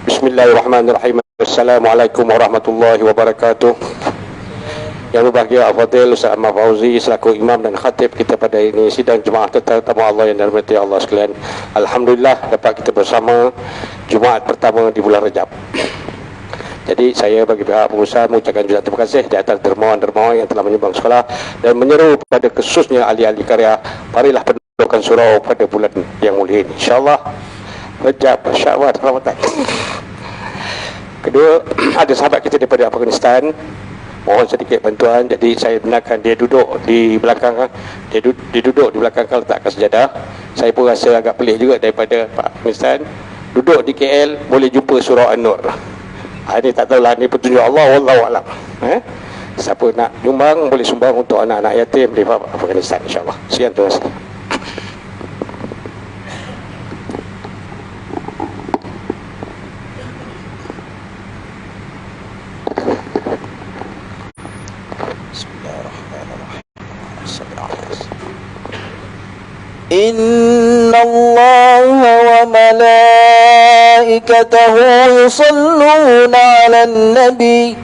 Bismillahirrahmanirrahim. Assalamualaikum warahmatullahi wabarakatuh. Yang berbahagia Al-Fadhil Ustaz Ahmad Fauzi selaku imam dan khatib kita pada ini sidang Jumaat tetamu Allah yang dirahmati Allah sekalian. Alhamdulillah dapat kita bersama Jumaat pertama di bulan Rejab. Jadi saya bagi pihak pengusaha mengucapkan juga terima kasih di atas dermawan-dermawan yang telah menyumbang sekolah dan menyeru pada khususnya ahli-ahli karya, marilah pendudukan surau pada bulan yang mulia ini. InsyaAllah Rejab, Syawal, Ramadan. Kedua, ada sahabat kita daripada Afghanistan, mohon sedikit bantuan. Jadi saya benarkan dia duduk di belakang, dia duduk di belakang kalau letakkan sejadah. Saya pun rasa agak pelik juga daripada Pak Afghanistan. Duduk di KL boleh jumpa surau An-Nur. Ini tak tahulah, ni petunjuk Allah, wallahu a'lam. Siapa nak nyumbang boleh sumbang untuk anak-anak yatim di Afghanistan, insyaAllah. Sekian, terima kasih. Inna Allah wa malaikatahu yusalluna ala nabi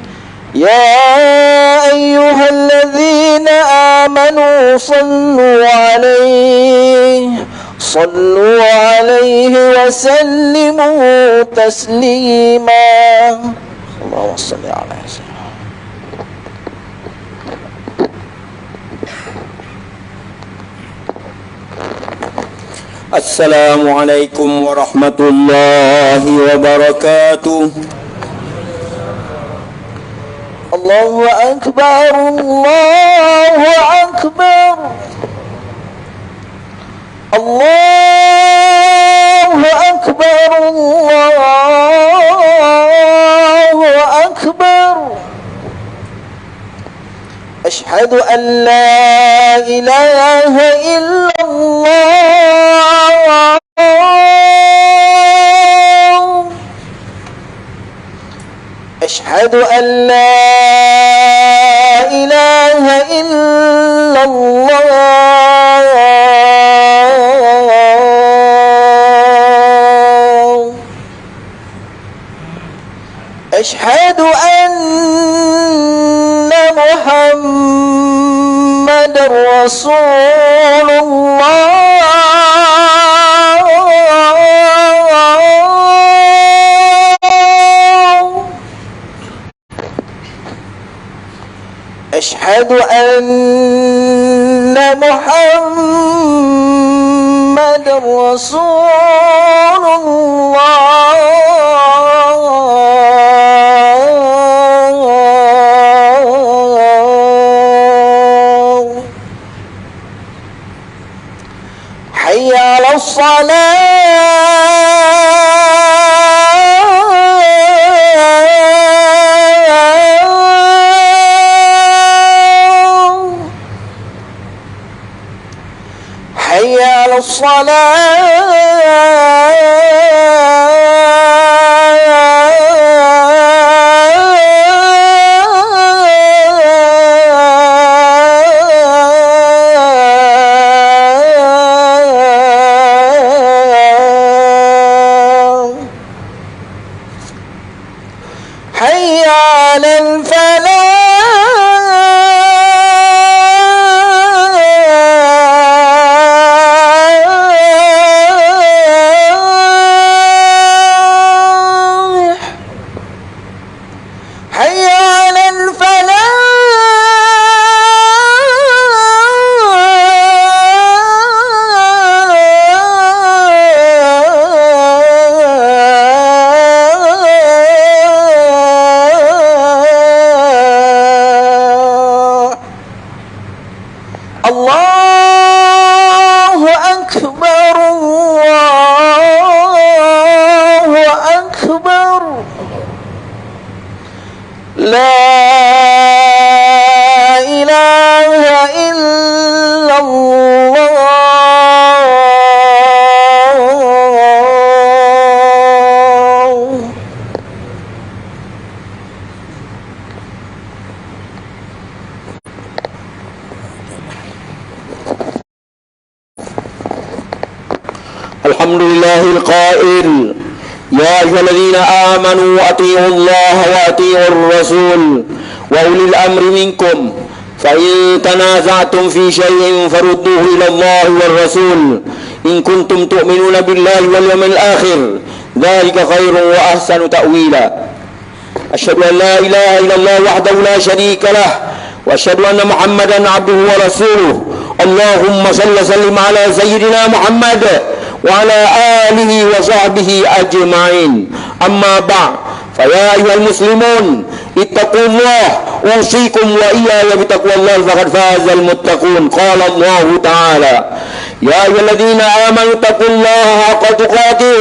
ya ayyuhalladzina amanu sallu alaihi wa sallimu taslima. Allahumma salli ala sayyidina. Assalamualaikum warahmatullahi wabarakatuh. Allahu akbar, Allahu akbar, Allahu akbar, Allahu akbar. Ashhadu an la ilaha illallah. Ashhadu an la ilaha illallah. Ashhadu anna Muhammadar Rasulullah. Ashhadu anna Muhammadar Rasulullah. Hayya 'alas salah. Alhamdulillahil qail ya ayyuhalladzina amanu atii'u Allah wa atii'ur rasul wa ulil amri minkum fa in tanaza'tum fi syai'in farudduhu ila Allah war rasul in kuntum tu'minuna billahi wal yawmil akhir dzalika khairun wa ahsanu ta'wila. Asyhadu an la ilaha illallah wahdahu la syarika lah wa asyhadu anna Muhammadan abduhu wa rasuluh. Allahumma shalli wa sallim ala sayyidina Muhammad wa ala alihi wa sahbihi ajma'in. Amma ba'd, fa ya ayyuhal muslimun ittaqullah usikum wa iyaya bitaqwallah faqad fazal muttaqun. Qala Allah ta'ala ya ayyuhalladzina amanu taqullaha haqqa tuqatih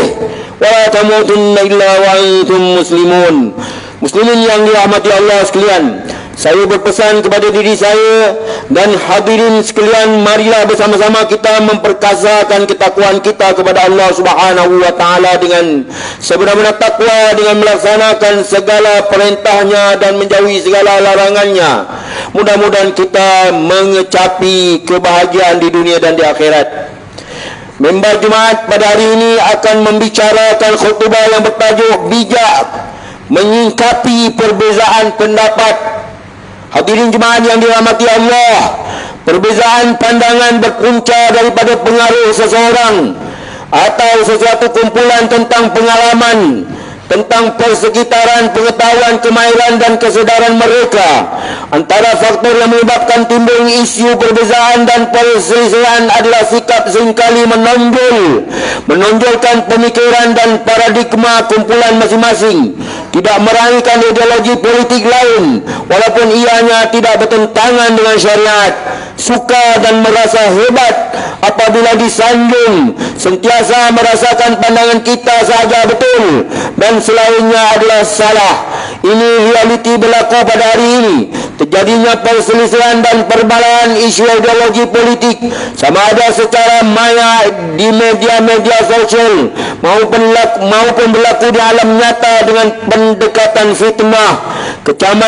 wa la tamutunna illa wa antum muslimun. Muslimin yang dirahmati Allah sekalian, saya berpesan kepada diri saya dan hadirin sekalian, marilah bersama-sama kita memperkasakan ketakwaan kita kepada Allah Subhanahu wa taala dengan sebenar-benar takwa, dengan melaksanakan segala perintahnya dan menjauhi segala larangannya. Mudah-mudahan kita mengecapi kebahagiaan di dunia dan di akhirat. Member Jumaat pada hari ini akan membicarakan khutbah yang bertajuk bijak menyingkapi perbezaan pendapat. Hadirin jemaah yang dirahmati Allah, perbezaan pandangan berpunca daripada pengaruh seseorang atau sesuatu kumpulan tentang pengalaman, tentang persekitaran, pengetahuan, kemahiran dan kesedaran mereka. Antara faktor yang menyebabkan timbul isu perbezaan dan perselisihan adalah sikap seringkali menonjolkan pemikiran dan paradigma kumpulan masing-masing, tidak meraihkan ideologi politik lain walaupun ianya tidak bertentangan dengan syariat, suka dan merasa hebat apabila disanjung, sentiasa merasakan pandangan kita sahaja betul dan selainnya adalah salah. Ini realiti berlaku pada hari ini. Terjadinya perselisihan dan perbalahan isu ideologi politik, sama ada secara maya di media-media sosial maupun berlaku di alam nyata dengan pendekatan fitnah, kecam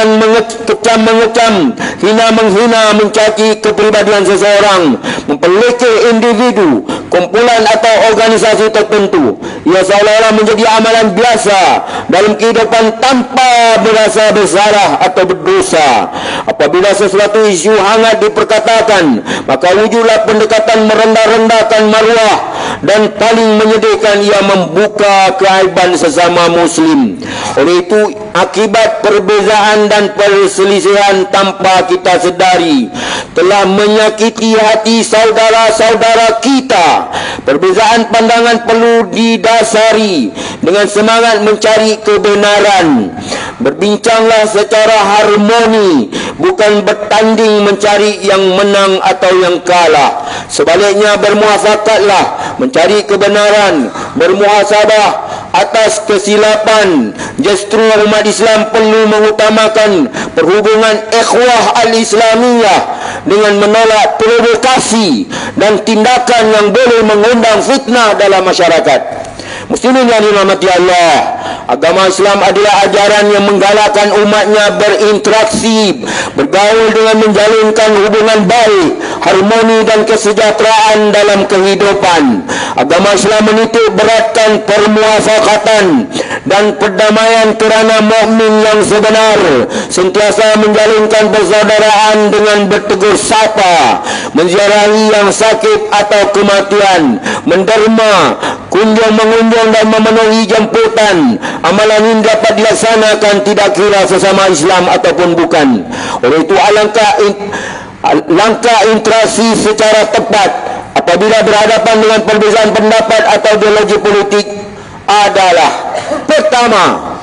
mengecam, hina menghina, mencaci kepribadian seseorang, memperlekeh individu, kumpulan atau organisasi tertentu. Ia seolah-olah menjadi amalan biasa dalam kehidupan tanpa berasa bersalah atau berdosa. Apabila sesuatu isu hangat diperkatakan, maka wujudlah pendekatan merendah-rendahkan maruah dan paling menyedihkan ia membuka keaiban sesama muslim. Oleh itu, akibat perbezaan dan perselisihan tanpa kita sedari telah menyakiti hati saudara-saudara kita. Perbezaan pandangan perlu didasari dengan semangat mencari kebenaran. Berbincanglah secara harmoni, bukan bertanding mencari yang menang atau yang kalah. Sebaliknya, bermuafakatlah mencari kebenaran, bermuhasabah atas kesilapan. Justru umat Islam perlu mengutamakan perhubungan ikhwah al-Islamiyah dengan menolak provokasi dan tindakan yang boleh mengundang fitnah dalam masyarakat. Muslimin yang dirahmati Allah, agama Islam adalah ajaran yang menggalakkan umatnya berinteraksi, bergaul dengan menjalinkan hubungan baik, harmoni dan kesejahteraan dalam kehidupan. Agama Islam menitik beratkan permuafakatan dan perdamaian kerana mukmin yang sebenar sentiasa menjalinkan persaudaraan dengan bertegur sapa, menziarahi yang sakit atau kematian, menderma, kunjung mengunjung dan memenuhi jemputan. Amalan ini dapat dilaksanakan tidak kira sesama Islam ataupun bukan. Oleh itu, langkah interaksi secara tepat apabila berhadapan dengan perbezaan pendapat atau ideologi politik adalah: pertama,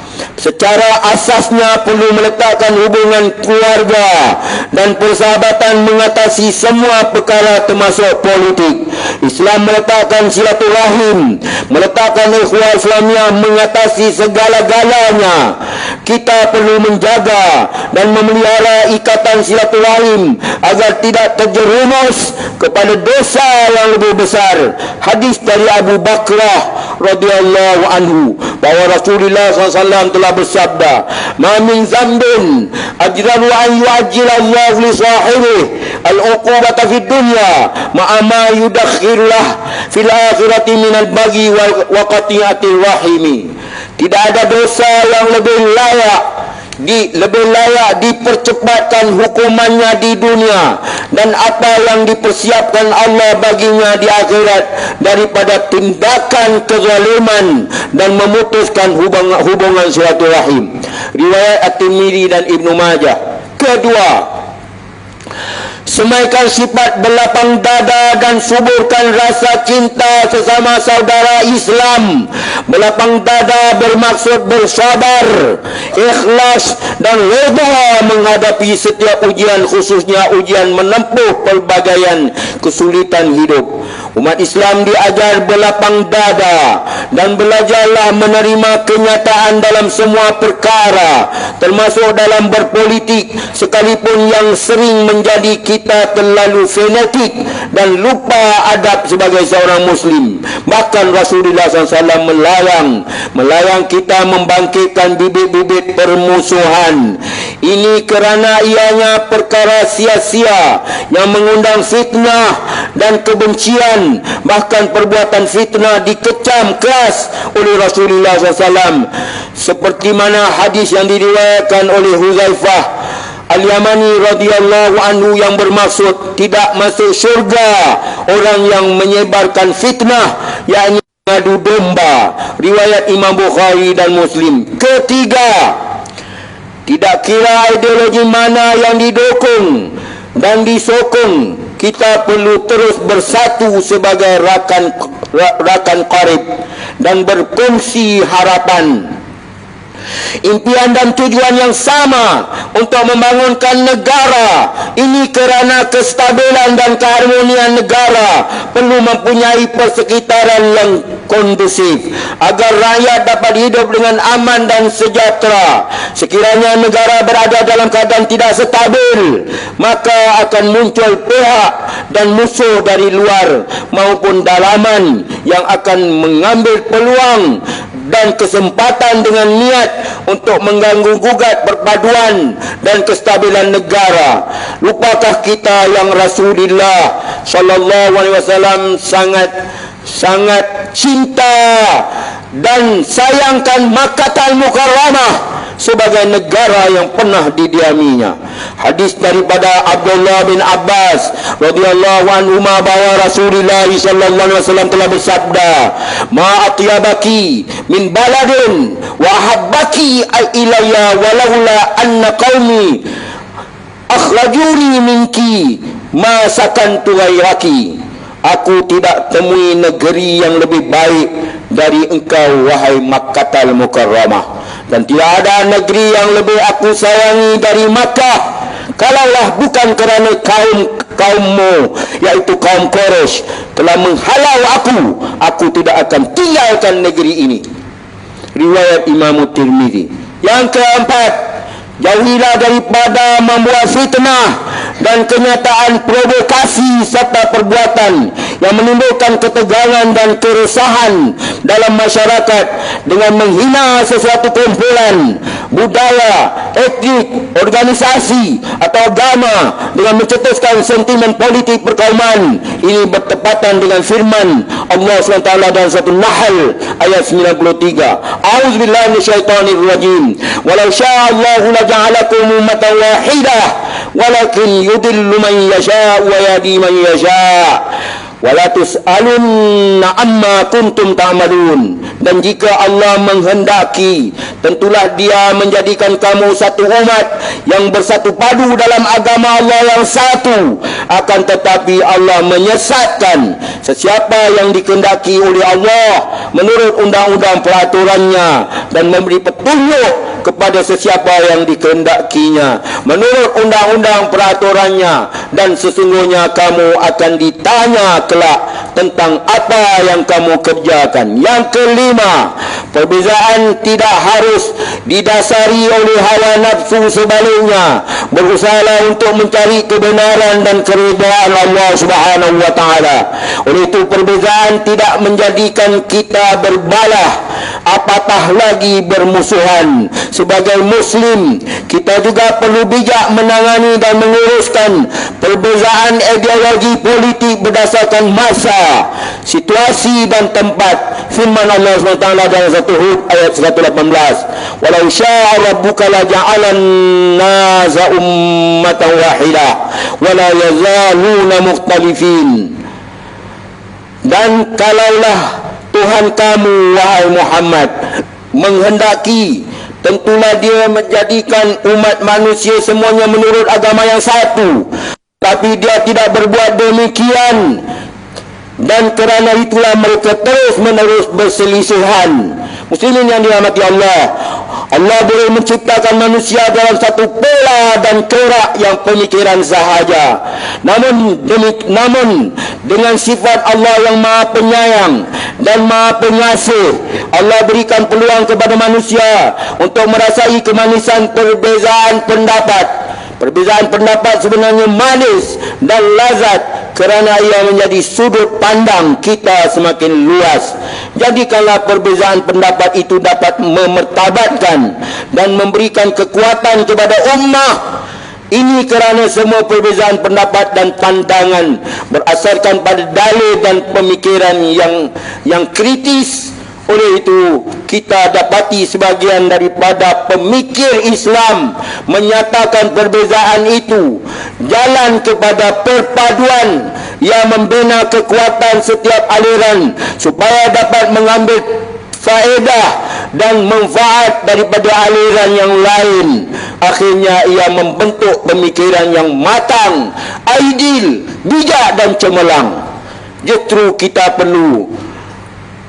secara asasnya perlu meletakkan hubungan keluarga dan persahabatan mengatasi semua perkara termasuk politik. Islam meletakkan silaturahim, meletakkan ikhwah Islamiyah mengatasi segala-galanya. Kita perlu menjaga dan memelihara ikatan silaturahim agar tidak terjerumus kepada dosa yang lebih besar. Hadis dari Abu Bakrah radhiyallahu anhu bahawa Rasulullah SAW telah bersabda, "Ma min zambin ajraru an yu'ajjila Allah li sahibihi al-uqubata fid dunya ma'a ma yudakhirullah fil akhirati minal bagi wa qati'atil rahimi. Tidak ada dosa yang lebih layak dipercepatkan hukumannya di dunia dan apa yang dipersiapkan Allah baginya di akhirat daripada tindakan kezaliman dan memutuskan hubungan silaturahim. Riwayat At-Tirmidzi dan Ibnu Majah. Kedua, semaikan sifat berlapang dada dan suburkan rasa cinta sesama saudara Islam. Berlapang dada bermaksud bersabar, ikhlas dan redha menghadapi setiap ujian, khususnya ujian menempuh pelbagaian kesulitan hidup. Umat Islam diajar berlapang dada dan belajarlah menerima kenyataan dalam semua perkara, termasuk dalam berpolitik, sekalipun yang sering menjadi kita terlalu fanatik dan lupa adab sebagai seorang Muslim. Bahkan Rasulullah SAW melarang kita membangkitkan bibit-bibit permusuhan. Ini kerana ianya perkara sia-sia yang mengundang fitnah dan kebencian. Bahkan perbuatan fitnah dikecam keras oleh Rasulullah SAW, seperti mana hadis yang diriwayatkan oleh Huzaifah Al-Yamani radhiyallahu anhu yang bermaksud tidak masuk syurga orang yang menyebarkan fitnah, yakni mengadu domba. Riwayat Imam Bukhari dan Muslim. Ketiga, tidak kira ideologi mana yang didukung dan disokong, kita perlu terus bersatu sebagai rakan qarib dan berkongsi harapan, impian dan tujuan yang sama untuk membangunkan negara. Ini kerana kestabilan dan keharmonian negara perlu mempunyai persekitaran yang kondusif agar rakyat dapat hidup dengan aman dan sejahtera. Sekiranya negara berada dalam keadaan tidak stabil, maka akan muncul pihak dan musuh dari luar maupun dalaman yang akan mengambil peluang dan kesempatan dengan niat untuk mengganggu gugat perpaduan dan kestabilan negara. Lupakah kita yang Rasulullah sallallahu alaihi wasallam sangat cinta dan sayangkan Makkah Al-Mukarramah sebagai negara yang pernah didiaminya. Hadis daripada Abdullah bin Abbas radhiyallahu anhu bahwa Rasulullah sallallahu alaihi wasallam telah bersabda, "Ma atyabaki min baladin wa ahabbaki ilayya walaula anna qaumi akhrajuni minki ma sakantu ghairaki." Aku tidak temui negeri yang lebih baik dari engkau, wahai Makkah Al-Mukarramah, dan tidak ada negeri yang lebih aku sayangi dari Makkah. Kalaulah bukan kerana kaummu, yaitu kaum Quraisy, telah menghalau aku tidak akan tinggalkan negeri ini. Riwayat Imam Tirmidzi. Yang keempat, jauhilah daripada membuat fitnah dan kenyataan provokasi serta perbuatan yang menimbulkan ketegangan dan keresahan dalam masyarakat dengan menghina sesuatu kumpulan, budaya, etnik, organisasi atau agama dengan mencetuskan sentimen politik perkauman. Ini bertepatan dengan firman Allah SWT dalam satu Nahl ayat 93. A'udzubillahi minasyaitonirrajim. Walau syaa Allahu laja'alakum ummatan wahidah walakin yudillu man yasha' wa yahdi man yasha' wala tus'alunna amma kuntum ta'malun. Dan jika Allah menghendaki, tentulah Dia menjadikan kamu satu umat yang bersatu padu dalam agama Allah yang satu. Akan tetapi Allah menyesatkan sesiapa yang dikehendaki oleh Allah menurut undang-undang peraturannya, dan memberi petunjuk kepada sesiapa yang dikehendakinya menurut undang-undang peraturannya. Dan sesungguhnya kamu akan ditanya kelak tentang apa yang kamu kerjakan. Yang kelima, perbezaan tidak harus didasari oleh hawa nafsu, sebaliknya berusahalah untuk mencari kebenaran dan keridhaan Allah Subhanahu wa taala. Oleh itu perbezaan tidak menjadikan kita berbalah apatah lagi bermusuhan. Sebagai Muslim, kita juga perlu bijak menangani dan menguruskan perbezaan ideologi politik berdasarkan masa, situasi dan tempat. Firman Allah SWT dalam satu Hud ayat 118, walau syaa rabbuka la ja'alan nasa ummatan wahidah wala yazaluna mukhtalifin. Dan kalaulah Tuhan kamu, wahai Muhammad, menghendaki, tentulah dia menjadikan umat manusia semuanya menurut agama yang satu. Tapi dia tidak berbuat demikian, dan kerana itulah mereka terus menerus berselisihan. Muslimin yang dirahmati Allah, Allah boleh menciptakan manusia dalam satu pola dan corak yang pemikiran sahaja. Namun dengan sifat Allah yang Maha Penyayang dan Maha Pengasih, Allah berikan peluang kepada manusia untuk merasai kemanisan perbezaan pendapat. Perbezaan pendapat sebenarnya manis dan lazat kerana ia menjadi sudut pandang kita semakin luas. Jadikanlah perbezaan pendapat itu dapat memertabatkan dan memberikan kekuatan kepada ummah. Ini kerana semua perbezaan pendapat dan pandangan berasaskan pada dalil dan pemikiran yang kritis. Oleh itu, kita dapati sebagian daripada pemikir Islam menyatakan perbezaan itu jalan kepada perpaduan yang membina kekuatan setiap aliran supaya dapat mengambil faedah dan manfaat daripada aliran yang lain. Akhirnya ia membentuk pemikiran yang matang, ideal, bijak dan cemerlang. Justru kita perlu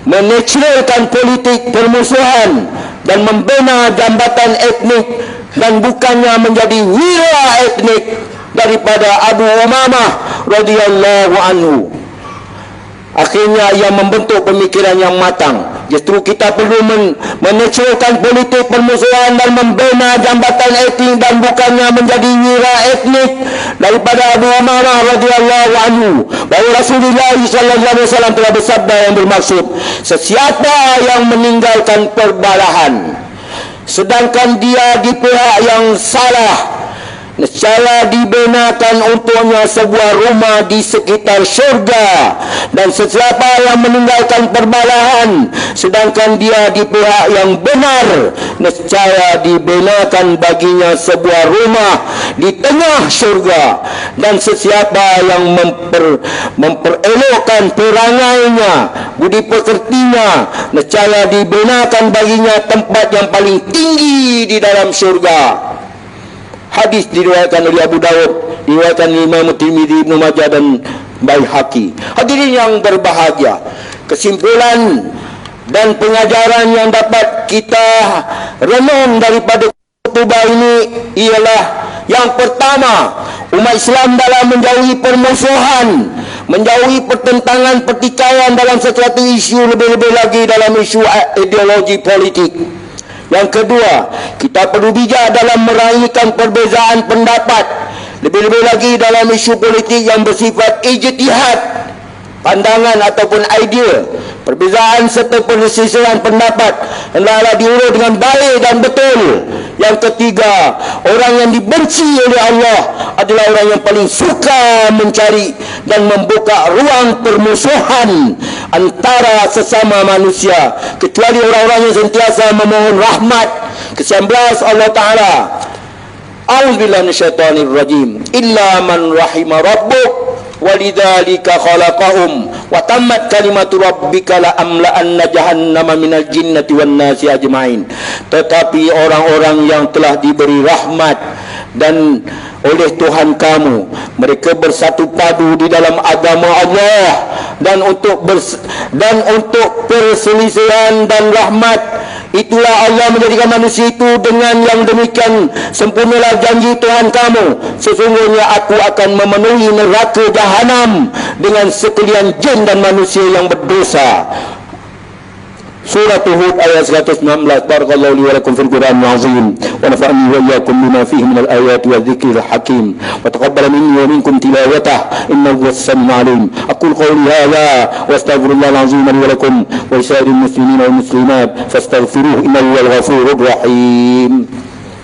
menetralkan politik permusuhan dan membina jambatan etnik, dan bukannya menjadi wira etnik daripada Abu Umamah radhiyallahu anhu. Akhirnya ia membentuk pemikiran yang matang. Justru kita perlu menetralkan politik permusuhan dan membina jambatan etnik, dan bukannya menjadi wira etnik daripada Abu Umamah radhiyallahu anhu. Bahawa Rasulullah sallallahu alaihi wasallam telah bersabda yang bermaksud, sesiapa yang meninggalkan perbalahan sedangkan dia di pihak yang salah, nescaya dibinakan untuknya sebuah rumah di sekitar syurga. Dan sesiapa yang meninggalkan perbalahan sedangkan dia di pihak yang benar, nescaya dibinakan baginya sebuah rumah di tengah syurga. Dan sesiapa yang memperelokkan perangainya, budi pekertinya, nescaya dibinakan baginya tempat yang paling tinggi di dalam syurga. Hadis diriwayatkan oleh Abu Dawud, diriwayatkan oleh Imam Tirmidzi, Ibnu Majah dan Baihaqi. Hadirin yang berbahagia, kesimpulan dan pengajaran yang dapat kita renung daripada khutbah ini ialah, yang pertama, umat Islam dalam menjauhi permusuhan, menjauhi pertentangan pertikaian dalam sesuatu isu, lebih-lebih lagi dalam isu ideologi politik. Yang kedua, kita perlu bijak dalam meraihkan perbezaan pendapat, lebih-lebih lagi dalam isu politik yang bersifat ijtihad, pandangan ataupun idea. Perbezaan serta perselisihan pendapat hendaklah diurus dengan baik dan betul. Yang ketiga, orang yang dibenci oleh Allah adalah orang yang paling suka mencari dan membuka ruang permusuhan antara sesama manusia, kecuali orang-orang yang sentiasa memohon rahmat. Ke-19 Allah Ta'ala, A'udzubillahi minasyaitonir rajim, illa man rahima rabbuk walidzalika khalaqahum wa tammat kalimatu rabbika la amla'anna jahannama minal jinnati wan nasi ajmain. Tetapi orang-orang yang telah diberi rahmat dan oleh Tuhan kamu, mereka bersatu padu di dalam agama Allah, dan untuk perselisihan dan rahmat, itulah Allah menjadikan manusia itu dengan yang demikian. Sempurnalah janji Tuhan kamu, sesungguhnya aku akan memenuhi neraka jahanam dengan sekalian jin dan manusia yang berdosa. Surah Hud ayat 116. Barakallahu li wa lakum fil Qur'anil azim wa nafa'ani wa iyyakum bima fihi minal ayati wa dzikril hakim wa taqabbal minni wa minkum tilawatah innahu was-sami'ul 'alim. Aqul qawli hadha wa astaghfirullahal azim li wa lakum wa lisa'iril muslimina wal muslimat fastaghfiruhu innahu huwal ghafurur rahim.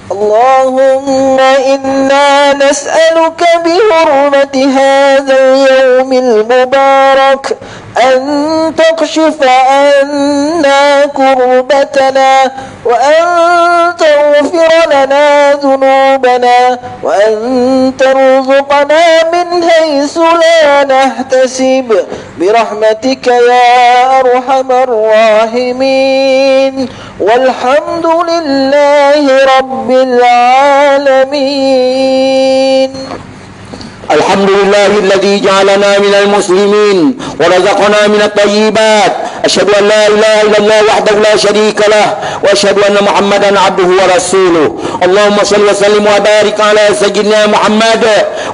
اللهم إنا نسألك بحرمة هذا اليوم المبارك أن تكشف عنا كربتنا وأن تغفر لنا ذنوبنا وأن ترزقنا من حيث لا نحتسب برحمتك يا أرحم الراحمين والحمد لله رب العالمين. الحمد لله الذي جعلنا من المسلمين ورزقنا من الطيبات. أشهد أن لا إله إلا الله وحده لا شريك له وأشهد أن محمدا عبده ورسوله. اللهم صل وسلم وبارك على سيدنا محمد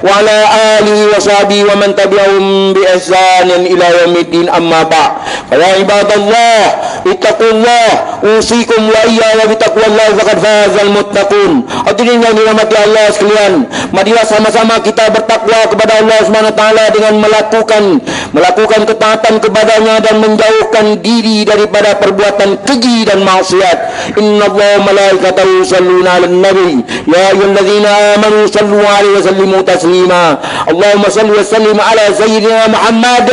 وعلى آله وصحبه ومن تبعهم بإحسان إلى يوم الدين. أما بعد فيا عباد الله اتقوا الله أوصيكم وإياي بتقوى الله فقد فاز المتقون. Hadirin yang dirahmati Allah sekalian, marilah sama-sama kita bertakwa kepada Allah Subhanahu wa taala dengan melakukan ketaatan kepadanya dan menjauhkan diri daripada perbuatan keji dan maksiat. Innallaha malaikatahu yusholluna 'alan nabi ya ayyuhalladzina amanu shallu 'alaihi wa sallimu taslima. Allahumma shalli wa sallim ala sayyidina Muhammad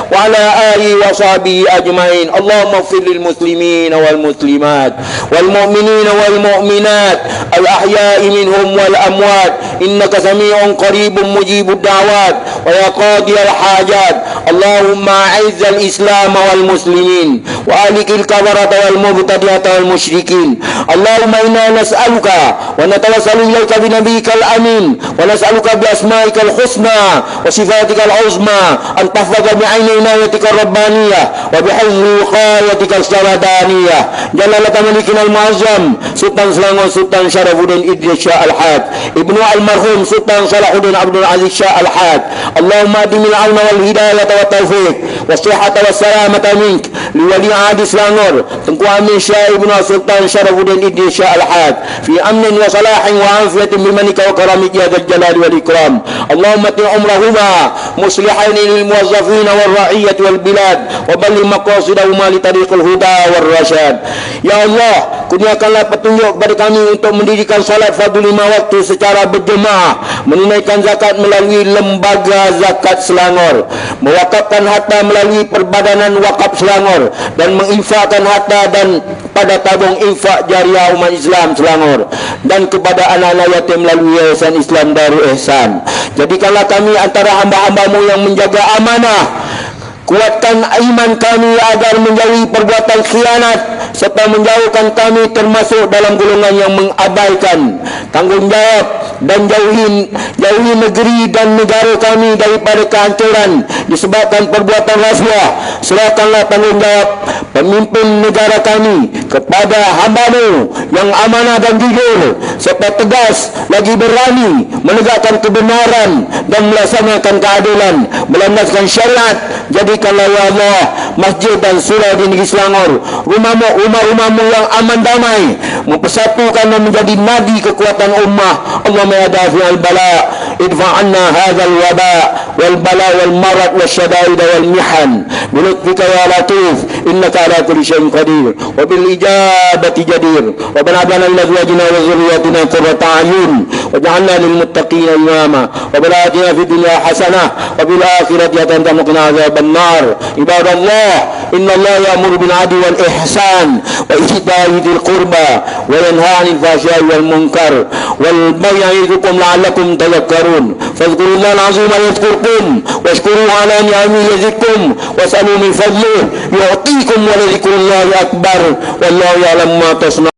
wa ala alihi wa sahbihi ajmain. Allahumma ighfir lil muslimin wal muslimat wal mu'minin wal mu'minat al ahya'i minhum wal amwat innaka sami'un qaribun mujibud da'wat wa ya qadiyal hajat. Allahumma a'izz al islam wal muslimin wa alikil kafarata wal mubtadi'ata wal musyrikin. Allahumma inna nas'aluka wa natawassalu ilaika bi nabiyyikal amin wa nas'aluka bi asma'ikal husna wa sifatikal uzma an tahfaza bi 'aini inayatikar rabbaniyah wa bi hifzi wiqayatikal saradaniyah. Jalalata malikinal muazzam Sultan Selangor Sultan Syarafuddin Idris Shah Al-Had Ibnu Al-Marhum Sultan Salahuddin Abdul Aziz Shah Al-Had. Allahumma adimil auna wal hidayata wa taufiq wa sihhata wa salamata mink li wali ahdi Selangor Tengku Amin Shah Ibnu Sultan Syarafuddin Idris Shah Al-Had fi amnin wa salahin wa afiyatin bimanika wa karamika ya dzal jalali wal ikram. Allahumma ti umrahuma muslihaini lil muwazzafina wal ra'iyyati wal bilad wa balli maqasidahuma li tariqil huda war rasyad. Ya Allah, kurniakanlah petunjuk kepada kami untuk mendirikan salat fardu 5 waktu secara berjemaah, menunaikan zakat melalui lembaga zakat Selangor, mewakafkan harta melalui Perbadanan Wakaf Selangor dan menginfakkan harta dan pada tabung infak jariah umat Islam Selangor dan kepada anak-anak yatim melalui Yayasan Islam Darul Ihsan. Jadikanlah kami antara hamba-hambamu yang menjaga amanah. Kuatkan iman kami agar menjauhi perbuatan khianat serta menjauhkan kami termasuk dalam golongan yang mengabaikan tanggungjawab dan jauhi negeri dan negara kami daripada kehancuran disebabkan perbuatan rasuah. Serahkanlah tanggungjawab pemimpin negara kami kepada hamba-Mu yang amanah dan jujur serta tegas lagi berani menegakkan kebenaran dan melaksanakan keadilan, melandaskan syariat. Jadikanlah ya Allah masjid dan surau di negeri Selangor rumah-rumahmu yang aman damai, mempersatukan dan menjadi nadi kekuatan ummah. Allahumma ya dafi'al bala idfa' anna hadzal waba wal bala wal marad wasyadaid wal mihan bi lutfika ya latif innaka ala kulli syai'in qadir wa bil ijabati jadir. Rabbana hab lana min azwajina wa dhurriyyatina qurrata a'yun waj'alna lil muttaqina imama. Rabbana atina fid dunya hasanah wa bil akhirati hasanah wa qina adzaban nar. Ibadallah innallaha ya'muru bil 'adli wal ihsan wa ita'i dzil qurba wa yanha 'anil fahsya'i wal munkar wal baghi ya'idukum la'allakum tadhakkarun. Fadhkurullaha al-'azima yadhkurkum washkuruhu 'ala ni'amihi yazidkum was'alu min fadlihi yu'tikum wa la dhikrullahi akbar wallahu ya'lamu ma tasna'un.